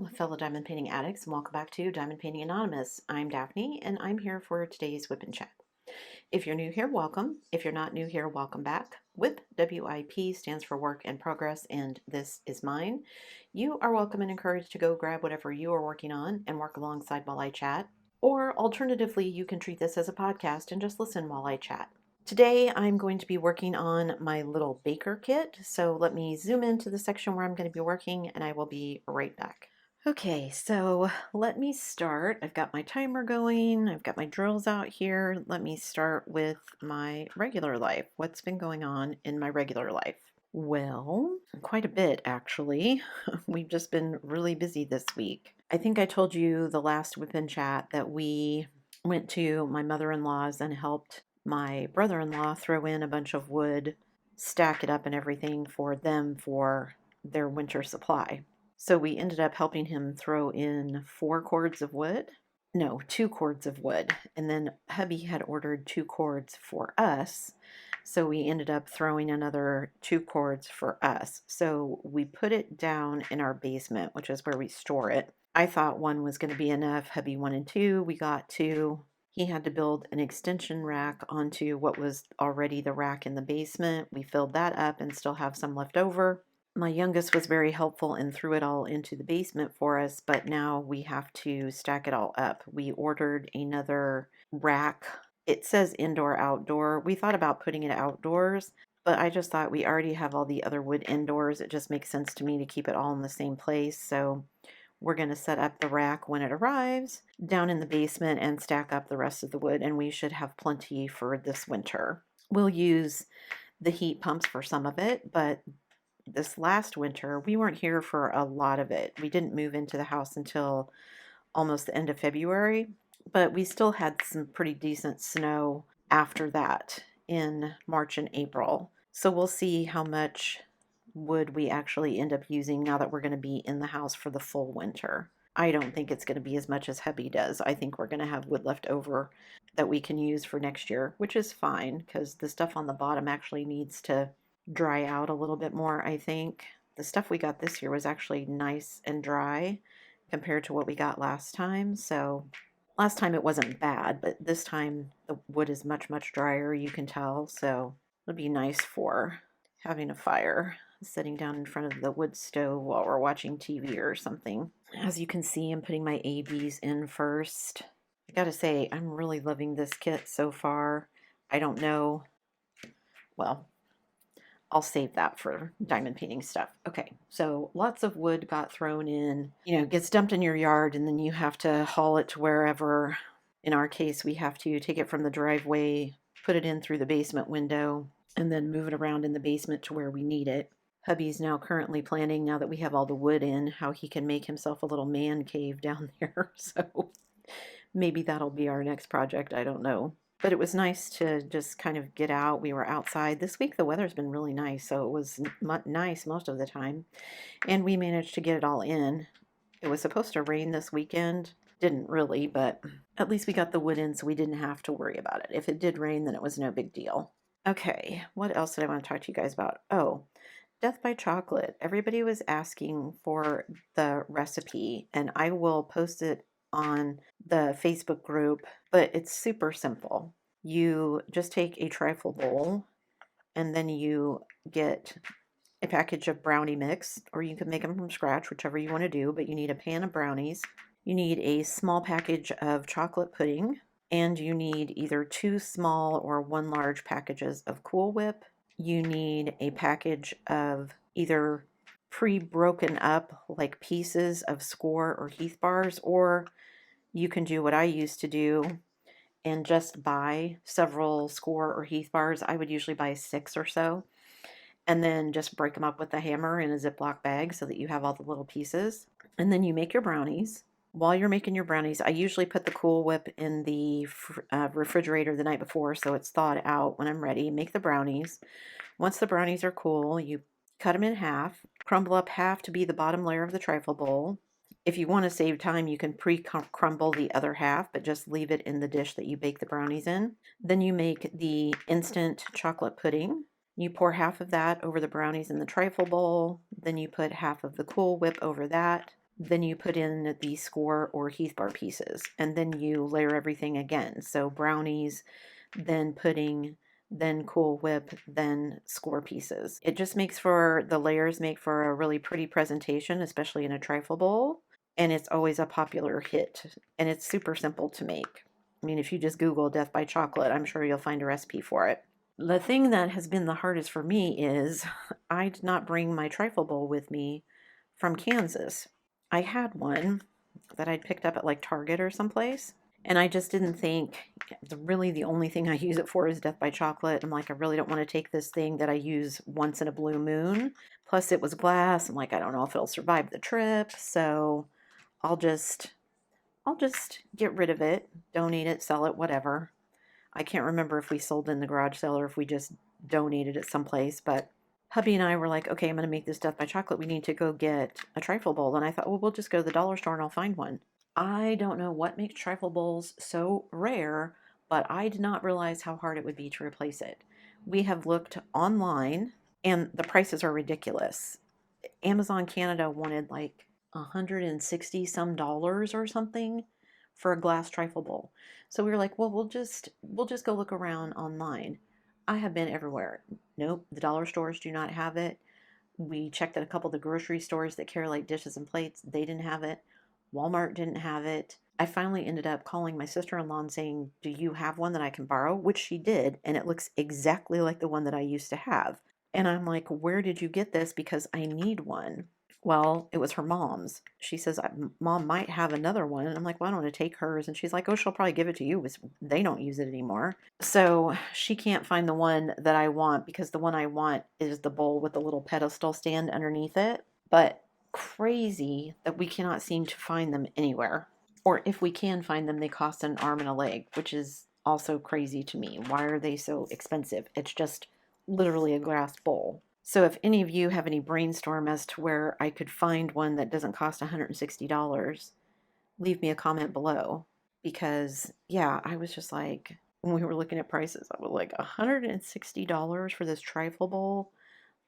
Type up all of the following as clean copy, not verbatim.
Hello, fellow diamond painting addicts, and welcome back to Diamond Painting Anonymous. I'm Daphne, and I'm here for today's whip and chat. If you're new here, welcome. If you're not new here, welcome back. WIP, W-I-P, stands for work in progress, and this is mine. You are welcome and encouraged to go grab whatever you are working on and work alongside while I chat. Or alternatively, you can treat this as a podcast and just listen while I chat. Today I'm going to be working on my little baker kit, so let me zoom into the section where I'm going to be working and I will be right back. Okay, so let me start. I've got my timer going, I've got my drills out here. Let me start with my regular life. What's been going on in my regular life? Well, quite a bit actually. We've just been really busy this week. I think I told you the last whip and chat that we went to my mother-in-law's and helped my brother-in-law throw in a bunch of wood, stack it up and everything for them for their winter supply. So we ended up helping him throw in 4 cords of wood. No, 2 cords of wood. And then hubby had ordered 2 cords for us. So we ended up throwing another 2 cords for us. So we put it down in our basement, which is where we store it. I thought 1 was going to be enough. Hubby wanted 2. We got 2. He had to build an extension rack onto what was already the rack in the basement. We filled that up and still have some left over. My youngest was very helpful and threw it all into the basement for us, but now we have to stack it all up. We ordered another rack. It says indoor outdoor. We thought about putting it outdoors, but I just thought we already have all the other wood indoors. It just makes sense to me to keep it all in the same place. So we're going to set up the rack when it arrives down in the basement and stack up the rest of the wood, and we should have plenty for this winter. We'll use the heat pumps for some of it, but this last winter, we weren't here for a lot of it. We didn't move into the house until almost the end of February, but we still had some pretty decent snow after that in March and April. So we'll see how much wood we actually end up using now that we're going to be in the house for the full winter. I don't think it's going to be as much as hubby does. I think we're going to have wood left over that we can use for next year, which is fine because the stuff on the bottom actually needs to dry out a little bit more, I think. The stuff we got this year was actually nice and dry compared to what we got last time. So last time it wasn't bad, but this time the wood is much, much drier, you can tell. So it'll be nice for having a fire, sitting down in front of the wood stove while we're watching TV or something. As you can see, I'm putting my ABs in first. I gotta say, I'm really loving this kit so far. I don't know, well, I'll save that for diamond painting stuff. Okay, so lots of wood got thrown in, gets dumped in your yard and then you have to haul it to wherever. In our case, we have to take it from the driveway, put it in through the basement window, and then move it around in the basement to where we need it. Hubby's now currently planning, now that we have all the wood in, how he can make himself a little man cave down there. So maybe that'll be our next project. I don't know. But it was nice to just kind of get out. We were outside. This week the weather's been really nice, so it was nice most of the time. And we managed to get it all in. It was supposed to rain this weekend. Didn't really, but at least we got the wood in so we didn't have to worry about it. If it did rain, then it was no big deal. Okay, what else did I want to talk to you guys about? Oh, Death by Chocolate. Everybody was asking for the recipe, and I will post it on the Facebook group, but it's super simple. You just take a trifle bowl and then you get a package of brownie mix, or you can make them from scratch, whichever you want to do, but you need a pan of brownies. You need a small package of chocolate pudding, and you need either 2 small or 1 large packages of Cool Whip. You need a package of either pre-broken up like pieces of Score or Heath bars, or you can do what I used to do and just buy several Score or Heath bars. I would usually buy 6 or so, and then just break them up with a hammer in a Ziploc bag so that you have all the little pieces. And then you make your brownies. While you're making your brownies, I usually put the Cool Whip in the refrigerator the night before so it's thawed out when I'm ready. Make the brownies. Once the brownies are cool, you cut them in half, crumble up half to be the bottom layer of the trifle bowl. If you want to save time, you can pre-crumble the other half, but just leave it in the dish that you bake the brownies in. Then you make the instant chocolate pudding. You pour half of that over the brownies in the trifle bowl. Then you put half of the Cool Whip over that. then you put in the score or Heath bar pieces, and then you layer everything again. So brownies, then pudding, then Cool Whip, then score pieces. It just makes for, the layers make for a really pretty presentation, especially in a trifle bowl. And it's always a popular hit. And it's super simple to make. I mean, if you just Google Death by Chocolate, I'm sure you'll find a recipe for it. The thing that has been the hardest for me is I did not bring my trifle bowl with me from Kansas. I had one that I'd picked up at like Target or someplace, and I just didn't think, really the only thing I use it for is Death by Chocolate. I'm like, I really don't want to take this thing that I use once in a blue moon. Plus it was glass. I'm like, I don't know if it'll survive the trip, so I'll just I'll just get rid of it, donate it, sell it, whatever. I can't remember if we sold in the garage sale or if we just donated it someplace, but hubby and I were like, okay, I'm going to make this Death by Chocolate. We need to go get a trifle bowl. And I thought, well, we'll just go to the dollar store and I'll find one. I don't know what makes trifle bowls so rare, but I did not realize how hard it would be to replace it. We have looked online and the prices are ridiculous. Amazon Canada wanted like 160 some dollars or something for a glass trifle bowl. So we were like, well, we'll just go look around online. I have been everywhere. Nope, the dollar stores do not have it. We checked at a couple of the grocery stores that carry like dishes and plates. They didn't have it. Walmart didn't have it. I finally ended up calling my sister-in-law and saying, do you have one that I can borrow? Which she did, and it looks exactly like the one that I used to have. And I'm like, where did you get this? Because I need one. Well, it was her mom's. She says, Mom might have another one. And I'm like, well, I don't want to take hers. And she's like, oh, she'll probably give it to you. They don't use it anymore. So she can't find the one that I want because the one I want is the bowl with the little pedestal stand underneath it. But crazy that we cannot seem to find them anywhere. Or if we can find them, they cost an arm and a leg, which is also crazy to me. Why are they so expensive? It's just literally a glass bowl. So if any of you have any brainstorm as to where I could find one that doesn't cost $160, leave me a comment below. Because yeah, I was just like, when we were looking at prices, I was like, $160 for this trifle bowl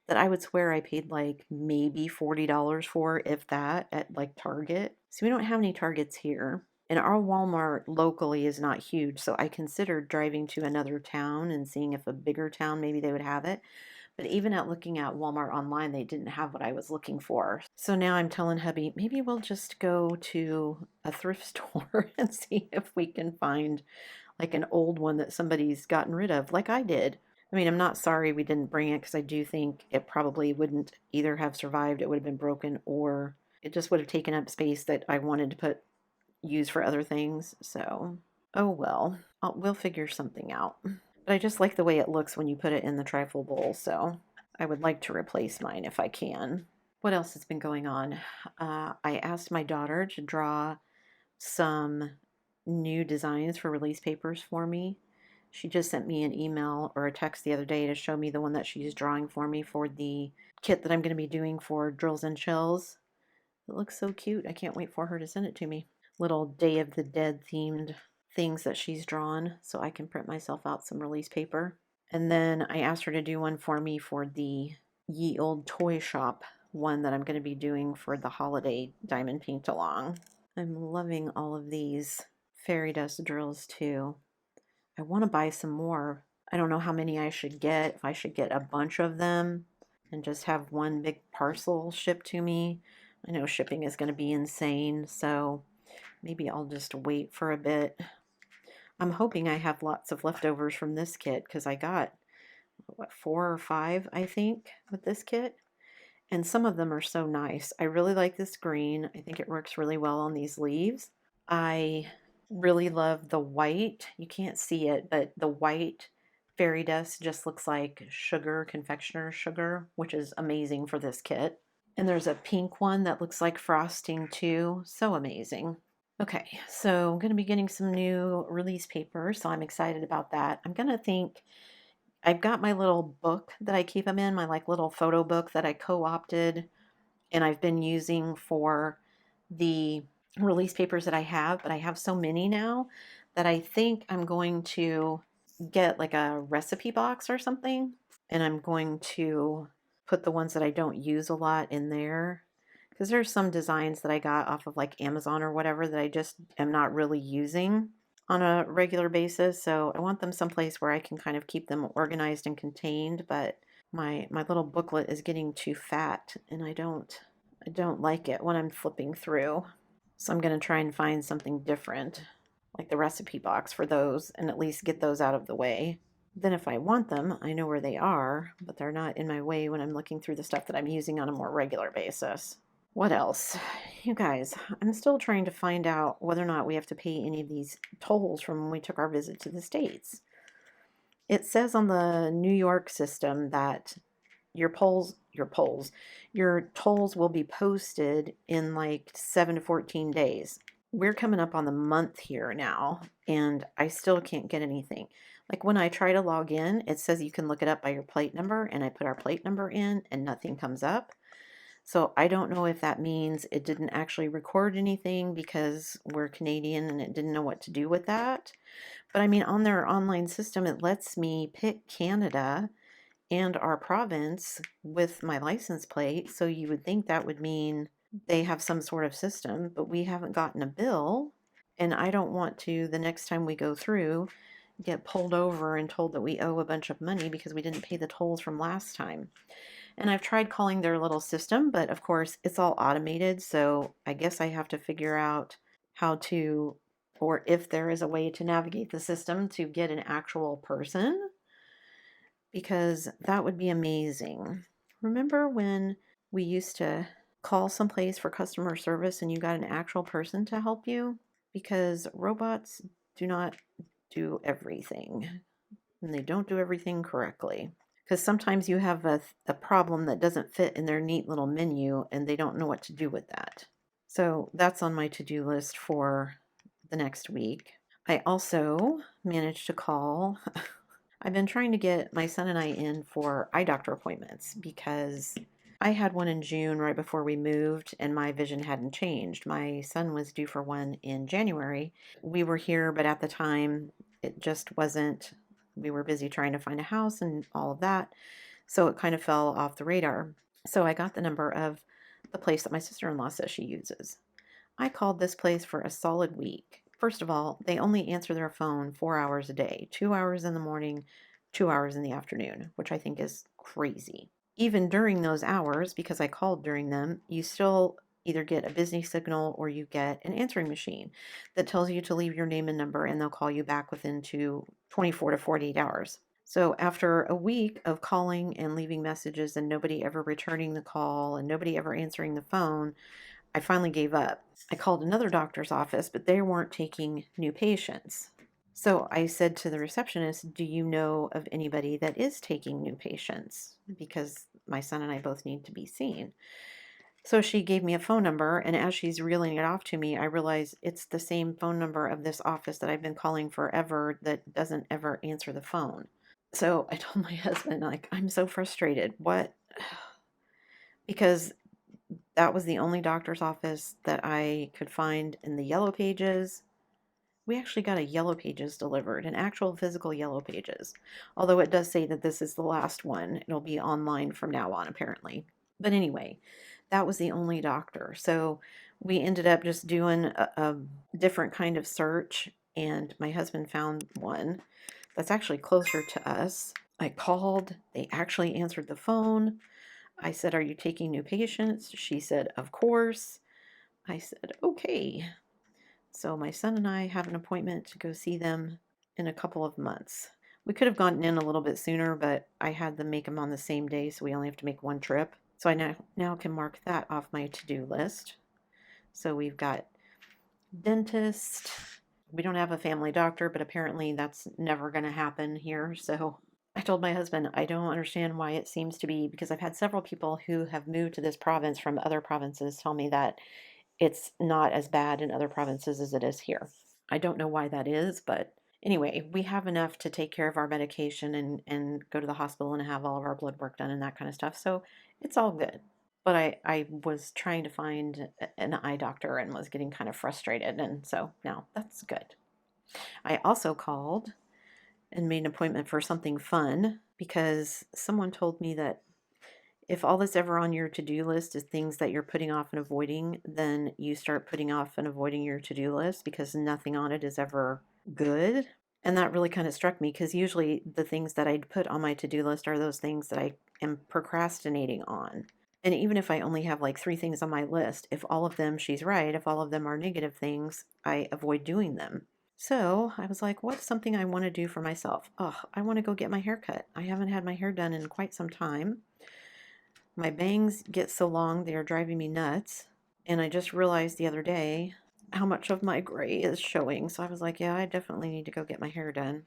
that I would swear I paid like maybe $40 for, if that, at like Target. So we don't have any Targets here. And our Walmart locally is not huge, so I considered driving to another town and seeing if a bigger town maybe they would have it. But even at looking at Walmart online, they didn't have what I was looking for. So now I'm telling hubby, maybe we'll just go to a thrift store and see if we can find like an old one that somebody's gotten rid of, like I did. I mean, I'm not sorry we didn't bring it because I do think it probably wouldn't either have survived, it would have been broken, or it just would have taken up space that I wanted to use for other things. So, oh well, we'll figure something out. But I just like the way it looks when you put it in the trifle bowl, so I would like to replace mine if I can. What else has been going on? I asked my daughter to draw some new designs for release papers for me. She just sent me an email or a text the other day to show me the one that she's drawing for me for the kit that I'm going to be doing for Drills and Chills. It looks so cute. I can't wait for her to send it to me. Little Day of the Dead themed things that she's drawn so I can print myself out some release paper. And then I asked her to do one for me for the Ye Old Toy Shop one that I'm going to be doing for the holiday diamond paint along. I'm loving all of these fairy dust drills too. I want to buy some more. I don't know how many I should get, if I should get a bunch of them and just have one big parcel shipped to me. I know shipping is going to be insane, so maybe I'll just wait for a bit. I'm hoping I have lots of leftovers from this kit because I got, what, 4 or 5, I think, with this kit. And some of them are so nice. I really like this green. I think it works really well on these leaves. I really love the white. You can't see it, but the white fairy dust just looks like sugar, confectioner's sugar, which is amazing for this kit. And there's a pink one that looks like frosting too. So amazing. Okay, so I'm going to be getting some new release paper, so I'm excited about that. I'm going to think, I've got my little book that I keep them in, my like little photo book that I co-opted and I've been using for the release papers that I have, but I have so many now that I think I'm going to get like a recipe box or something, and I'm going to put the ones that I don't use a lot in there because there's some designs that I got off of like Amazon or whatever that I just am not really using on a regular basis. So I want them someplace where I can kind of keep them organized and contained, but my little booklet is getting too fat and I don't like it when I'm flipping through. So I'm going to try and find something different, like the recipe box for those, and at least get those out of the way. Then if I want them, I know where they are, but they're not in my way when I'm looking through the stuff that I'm using on a more regular basis. What else? You guys, I'm still trying to find out whether or not we have to pay any of these tolls from when we took our visit to the States. It says on the New York system that your tolls will be posted in like 7 to 14 days. We're coming up on the month here now, and I still can't get anything. Like when I try to log in, it says you can look it up by your plate number, and I put our plate number in and nothing comes up. So I don't know if that means it didn't actually record anything because we're Canadian and it didn't know what to do with that. But I mean, on their online system, it lets me pick Canada and our province with my license plate. So you would think that would mean they have some sort of system, but we haven't gotten a bill. And I don't want to, the next time we go through, get pulled over and told that we owe a bunch of money because we didn't pay the tolls from last time. And I've tried calling their little system, but of course it's all automated. So I guess I have to figure out how to, or if there is a way to navigate the system to get an actual person, because that would be amazing. Remember when we used to call someplace for customer service and you got an actual person to help you? Because robots do not do everything, and they don't do everything correctly. Because sometimes you have a problem that doesn't fit in their neat little menu and they don't know what to do with that. So that's on my to-do list for the next week. I also managed to call. I've been trying to get my son and I in for eye doctor appointments because I had one in June right before we moved and my vision hadn't changed. My son was due for one in January. We were here, but at the time it just wasn't, we were busy trying to find a house and all of that. So it kind of fell off the radar. So I got the number of the place that my sister-in-law says she uses. I called this place for a solid week. First of all, they only answer their phone 4 hours a day, 2 hours in the morning, 2 hours in the afternoon, which I think is crazy. Even during those hours, because I called during them, you still either get a busy signal or you get an answering machine that tells you to leave your name and number and they'll call you back within 24 to 48 hours. So after a week of calling and leaving messages and nobody ever returning the call and nobody ever answering the phone, I finally gave up. I called another doctor's office, but they weren't taking new patients. So I said to the receptionist, do you know of anybody that is taking new patients? Because my son and I both need to be seen. So she gave me a phone number, and as she's reeling it off to me, I realize it's the same phone number of this office that I've been calling forever that doesn't ever answer the phone. So I told my husband, like, I'm so frustrated. What? Because that was the only doctor's office that I could find in the yellow pages. We actually got a yellow pages delivered, an actual physical yellow pages. Although it does say that this is the last one. It'll be online from now on, apparently. But anyway, that was the only doctor. So we ended up just doing a different kind of search, and my husband found one that's actually closer to us. I called, they actually answered the phone. I said, are you taking new patients? She said, of course. I said, okay. So my son and I have an appointment to go see them in a couple of months. We could have gotten in a little bit sooner, but I had them make them on the same day, so we only have to make one trip. So I now can mark that off my to-do list. So we've got dentist. We don't have a family doctor, but apparently that's never going to happen here. So I told my husband, I don't understand why it seems to be, because I've had several people who have moved to this province from other provinces tell me that it's not as bad in other provinces as it is here. I don't know why that is, but anyway, we have enough to take care of our medication and go to the hospital and have all of our blood work done and that kind of stuff. So it's all good. But I was trying to find an eye doctor and was getting kind of frustrated. And so now that's good. I also called and made an appointment for something fun because someone told me that If all that's ever on your to-do list is things that you're putting off and avoiding, then you start putting off and avoiding your to-do list because nothing on it is ever good. And that really kind of struck me because usually the things that I'd put on my to-do list are those things that I am procrastinating on. And even if I only have like 3 things on my list, if all of them, she's right, if all of them are negative things, I avoid doing them. So I was like, what's something I want to do for myself? Oh, I want to go get my hair cut. I haven't had my hair done in quite some time. My bangs get so long, they are driving me nuts. And I just realized the other day how much of my gray is showing. So I was like, yeah, I definitely need to go get my hair done.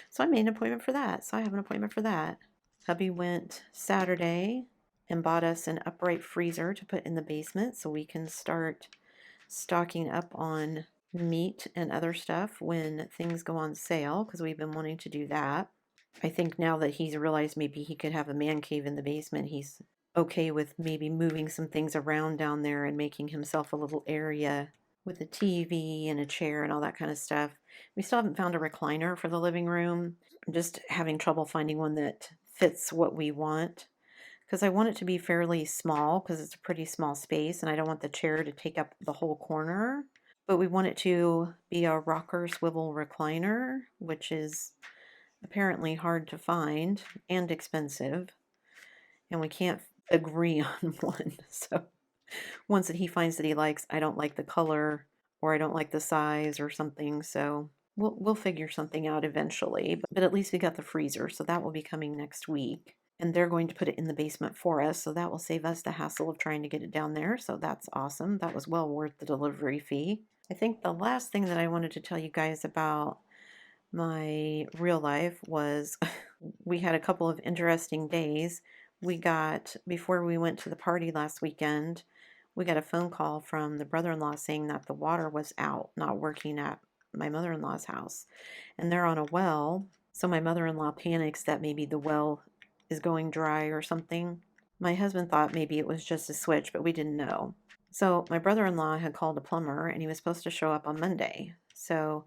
So I made an appointment for that. So I have an appointment for that. Hubby went Saturday and bought us an upright freezer to put in the basement so we can start stocking up on meat and other stuff when things go on sale because we've been wanting to do that. I think now that he's realized maybe he could have a man cave in the basement, he's okay with maybe moving some things around down there and making himself a little area with a TV and a chair and all that kind of stuff. We still haven't found a recliner for the living room. I'm just having trouble finding one that fits what we want because I want it to be fairly small because it's a pretty small space and I don't want the chair to take up the whole corner. But we want it to be a rocker swivel recliner, which is apparently hard to find and expensive. And we can't agree on one. So ones that he finds that he likes, I don't like the color or I don't like the size or something. So we'll figure something out eventually. But at least we got the freezer, so that will be coming next week. And they're going to put it in the basement for us, so that will save us the hassle of trying to get it down there. So that's awesome. That was well worth the delivery fee. I think the last thing that I wanted to tell you guys about my real life was we had a couple of interesting days. Before we went to the party last weekend, we got a phone call from the brother-in-law saying that the water was out, not working at my mother-in-law's house. And they're on a well, so my mother-in-law panics that maybe the well is going dry or something. My husband thought maybe it was just a switch, but we didn't know. So my brother-in-law had called a plumber and he was supposed to show up on Monday. So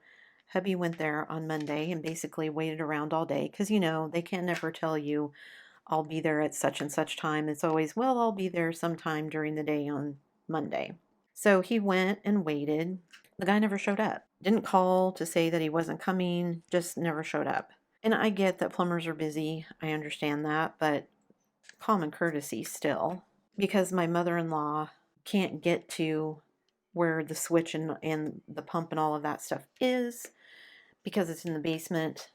hubby went there on Monday and basically waited around all day because, they can never tell you, I'll be there at such and such time. It's always, well, I'll be there sometime during the day on Monday. So he went and waited. The guy never showed up. Didn't call to say that he wasn't coming, just never showed up. And I get that plumbers are busy. I understand that, but common courtesy still. Because my mother-in-law can't get to where the switch and the pump and all of that stuff is because it's in the basement.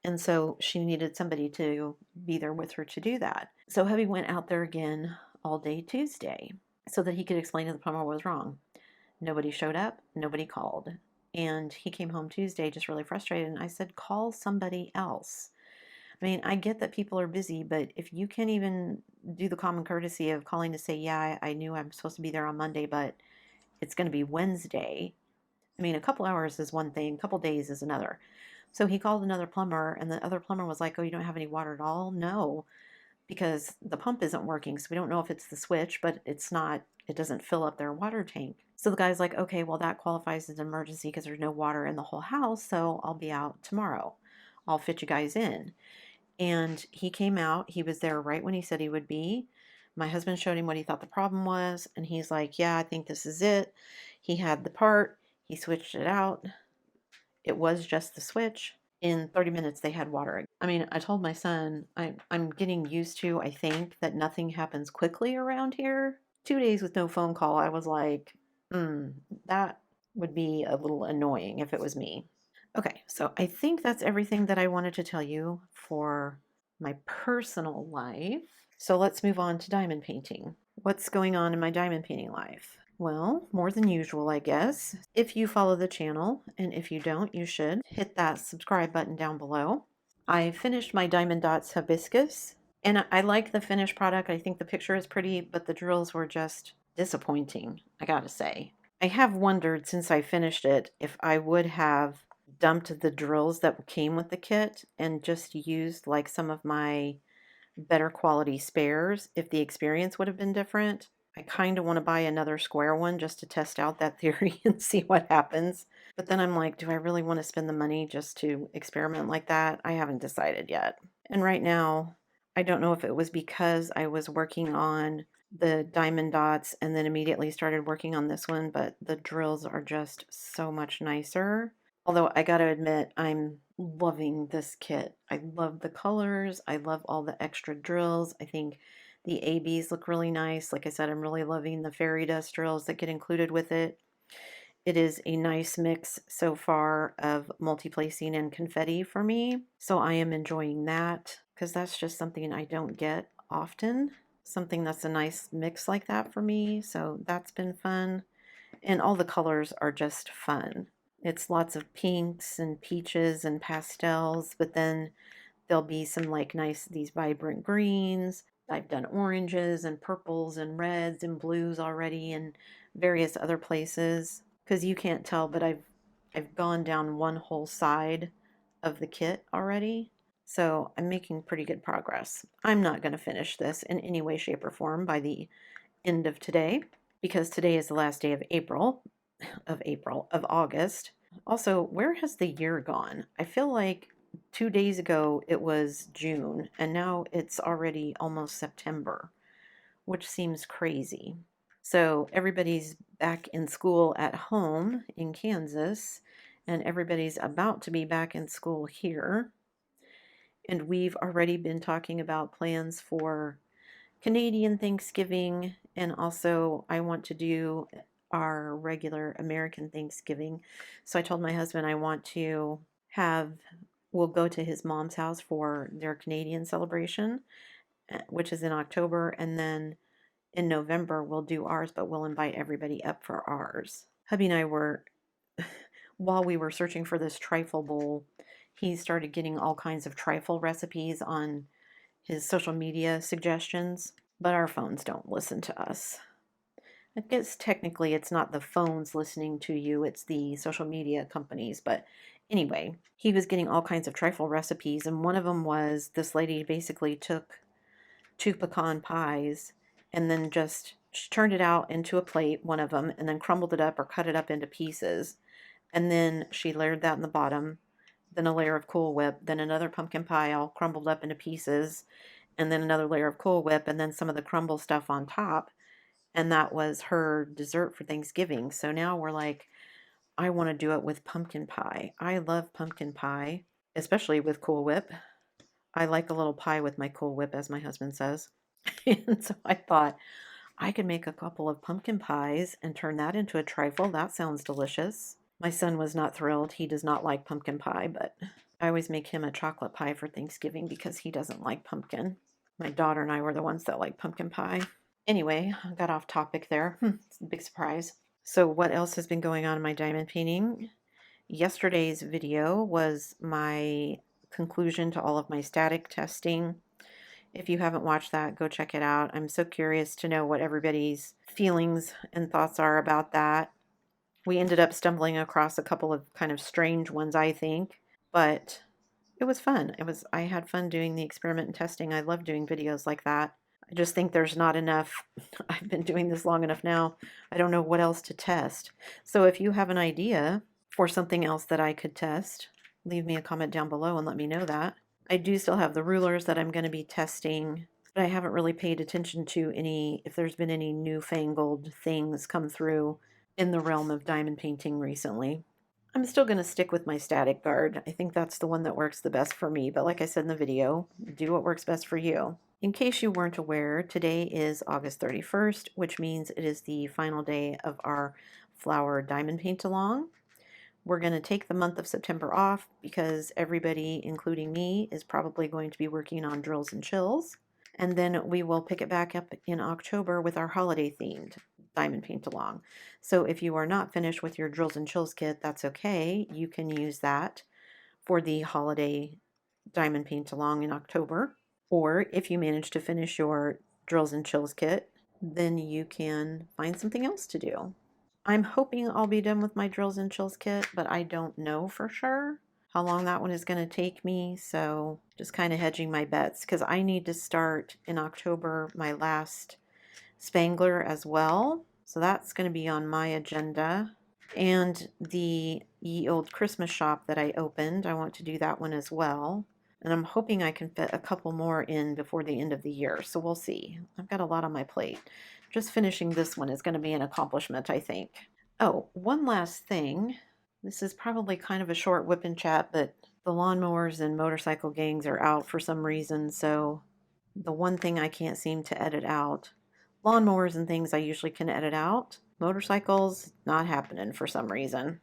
And so she needed somebody to be there with her to do that. So hubby went out there again all day Tuesday so that he could explain to the plumber what was wrong. Nobody showed up, nobody called. And he came home Tuesday just really frustrated. And I said, call somebody else. I mean, I get that people are busy, but if you can't even do the common courtesy of calling to say, yeah, I knew I'm supposed to be there on Monday, but it's going to be Wednesday. I mean, a couple hours is one thing, a couple days is another. So he called another plumber, and the other plumber was like, oh, you don't have any water at all? No, because the pump isn't working. So we don't know if it's the switch, but it doesn't fill up their water tank. So the guy's like, okay, well, that qualifies as an emergency because there's no water in the whole house. So I'll be out tomorrow. I'll fit you guys in. And he came out. He was there right when he said he would be. My husband showed him what he thought the problem was. And he's like, yeah, I think this is it. He had the part. He switched it out. It was just the switch. In 30 minutes, they had water. I mean, I told my son, I'm getting used to, I think, that nothing happens quickly around here. 2 days with no phone call, I was like, that would be a little annoying if it was me. Okay, so I think that's everything that I wanted to tell you for my personal life. So let's move on to diamond painting. What's going on in my diamond painting life? Well, more than usual, I guess. If you follow the channel, and if you don't, you should hit that subscribe button down below. I finished my Diamond Dots hibiscus, and I like the finished product. I think the picture is pretty, but the drills were just disappointing, I gotta say. I have wondered since I finished it if I would have dumped the drills that came with the kit and just used like some of my better quality spares, if the experience would have been different. I kind of want to buy another square one just to test out that theory and see what happens. But then I'm like, do I really want to spend the money just to experiment like that? I haven't decided yet. And right now, I don't know if it was because I was working on the diamond dots and then immediately started working on this one, but the drills are just so much nicer. Although I gotta admit, I'm loving this kit. I love the colors. I love all the extra drills. I think the ABs look really nice. Like I said, I'm really loving the fairy dust drills that get included with it. It is a nice mix so far of multi-placing and confetti for me. So I am enjoying that because that's just something I don't get often. Something that's a nice mix like that for me. So that's been fun. And all the colors are just fun. It's lots of pinks and peaches and pastels, but then there'll be some like nice, these vibrant greens. I've done oranges and purples and reds and blues already and various other places. Because you can't tell, but I've gone down one whole side of the kit already. So I'm making pretty good progress. I'm not going to finish this in any way, shape, or form by the end of today because today is the last day of August. Also, where has the year gone? I feel like 2 days ago it was June and now it's already almost September, which seems crazy. So everybody's back in school at home in Kansas, and everybody's about to be back in school here. And we've already been talking about plans for Canadian Thanksgiving, and also I want to do our regular American Thanksgiving. So I told my husband I want to we'll go to his mom's house for their Canadian celebration, which is in October, and then in November we'll do ours, but we'll invite everybody up for ours. Hubby and I were, while we were searching for this trifle bowl, he started getting all kinds of trifle recipes on his social media suggestions, but our phones don't listen to us. I guess technically it's not the phones listening to you, it's the social media companies. But anyway, he was getting all kinds of trifle recipes, and one of them was this lady basically took 2 pecan pies and then she turned it out into a plate, one of them, and then crumbled it up or cut it up into pieces. And then she layered that in the bottom, then a layer of Cool Whip, then another pumpkin pie all crumbled up into pieces, and then another layer of Cool Whip, and then some of the crumble stuff on top. And that was her dessert for Thanksgiving. So now we're like, I want to do it with pumpkin pie. I love pumpkin pie, especially with Cool Whip. I like a little pie with my Cool Whip, as my husband says. And so I thought I could make a couple of pumpkin pies and turn that into a trifle. That sounds delicious. My son was not thrilled. He does not like pumpkin pie, but I always make him a chocolate pie for Thanksgiving because he doesn't like pumpkin. My daughter and I were the ones that like pumpkin pie. Anyway, I got off topic there. It's a big surprise. So what else has been going on in my diamond painting? Yesterday's video was my conclusion to all of my static testing. If you haven't watched that, go check it out. I'm so curious to know what everybody's feelings and thoughts are about that. We ended up stumbling across a couple of kind of strange ones, I think, but it was fun. I had fun doing the experiment and testing. I love doing videos like that. I just think there's not enough. I've been doing this long enough now. I don't know what else to test. So if you have an idea for something else that I could test, leave me a comment down below and let me know that. I do still have the rulers that I'm going to be testing, but I haven't really paid attention to if there's been any newfangled things come through in the realm of diamond painting recently. I'm still going to stick with my static guard. I think that's the one that works the best for me, but like I said in the video, do what works best for you. In case you weren't aware, today is August 31st, which means it is the final day of our flower diamond paint along. We're going to take the month of September off because everybody, including me, is probably going to be working on drills and chills. And then we will pick it back up in October with our holiday themed diamond paint along. So if you are not finished with your drills and chills kit, that's okay. You can use that for the holiday diamond paint along in October. Or if you manage to finish your drills and chills kit, then you can find something else to do. I'm hoping I'll be done with my drills and chills kit, but I don't know for sure how long that one is going to take me. So just kind of hedging my bets because I need to start in October my last Spangler as well. So that's going to be on my agenda. And the Ye Old Christmas shop that I opened, I want to do that one as well. and I'm hoping I can fit a couple more in before the end of the year, so we'll see. I've got a lot on my plate. Just finishing this one is going to be an accomplishment, I think. Oh, one last thing. This is probably kind of a short whip and chat, but the lawnmowers and motorcycle gangs are out for some reason, so the one thing I can't seem to edit out. Lawnmowers and things I usually can edit out. Motorcycles, not happening for some reason.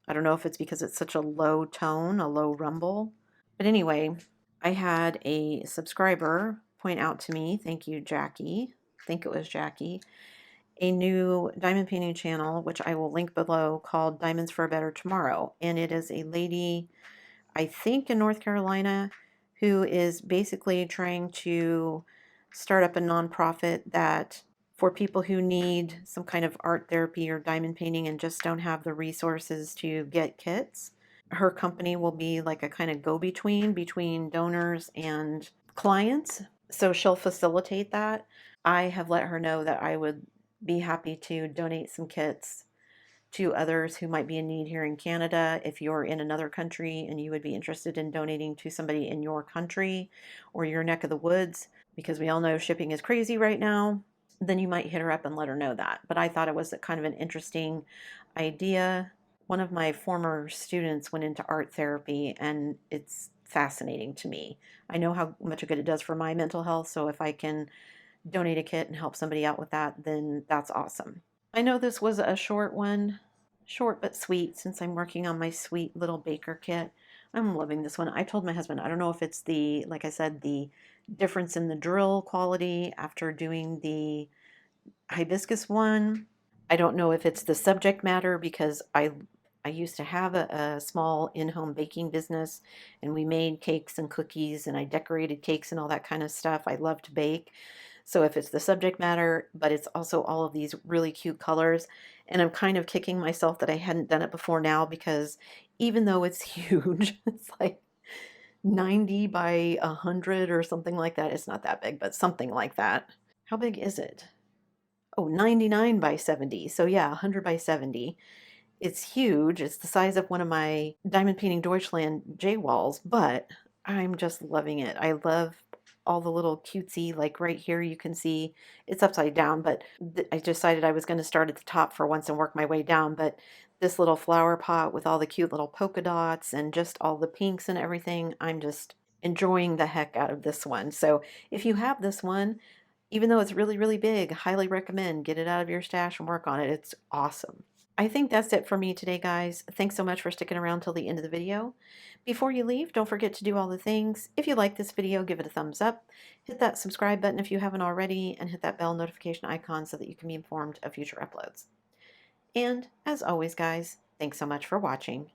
I don't know if it's because it's such a low tone, a low rumble. But anyway, I had a subscriber point out to me, thank you, Jackie. I think it was Jackie, a new diamond painting channel, which I will link below, called Diamonds for a Better Tomorrow. And it is a lady, I think in North Carolina, who is basically trying to start up a nonprofit that for people who need some kind of art therapy or diamond painting and just don't have the resources to get kits. Her company will be like a kind of go-between between donors and clients. So she'll facilitate that. I have let her know that I would be happy to donate some kits to others who might be in need here in Canada. If you're in another country and you would be interested in donating to somebody in your country or your neck of the woods, because we all know shipping is crazy right now, then you might hit her up and let her know that. But I thought it was kind of an interesting idea. One of my former students went into art therapy, and it's fascinating to me. I know how much good it does for my mental health, so if I can donate a kit and help somebody out with that, then that's awesome. I know this was a short one, short but sweet, since I'm working on my sweet little baker kit. I'm loving this one. I told my husband, I don't know if it's the, like I said, the difference in the drill quality after doing the hibiscus one. I don't know if it's the subject matter because I used to have a small in-home baking business, and we made cakes and cookies, and I decorated cakes and all that kind of stuff. I love to bake. So if it's the subject matter, but it's also all of these really cute colors, and I'm kind of kicking myself that I hadn't done it before now, because even though it's huge, it's like 90 by 100 or something like that. It's not that big, but something like that. How big is it? Oh, 99 by 70. So yeah, 100 by 70. It's huge. It's the size of one of my Diamond Painting Deutschland J walls, but I'm just loving it. I love all the little cutesy, like right here you can see it's upside down, but I decided I was going to start at the top for once and work my way down. But this little flower pot with all the cute little polka dots and just all the pinks and everything, I'm just enjoying the heck out of this one. So if you have this one, even though it's really, really big, highly recommend get it out of your stash and work on it. It's awesome. I think that's it for me today, guys. Thanks so much for sticking around till the end of the video. Before you leave, don't forget to do all the things. If you like this video, give it a thumbs up. Hit that subscribe button if you haven't already, and hit that bell notification icon so that you can be informed of future uploads. And as always, guys, thanks so much for watching.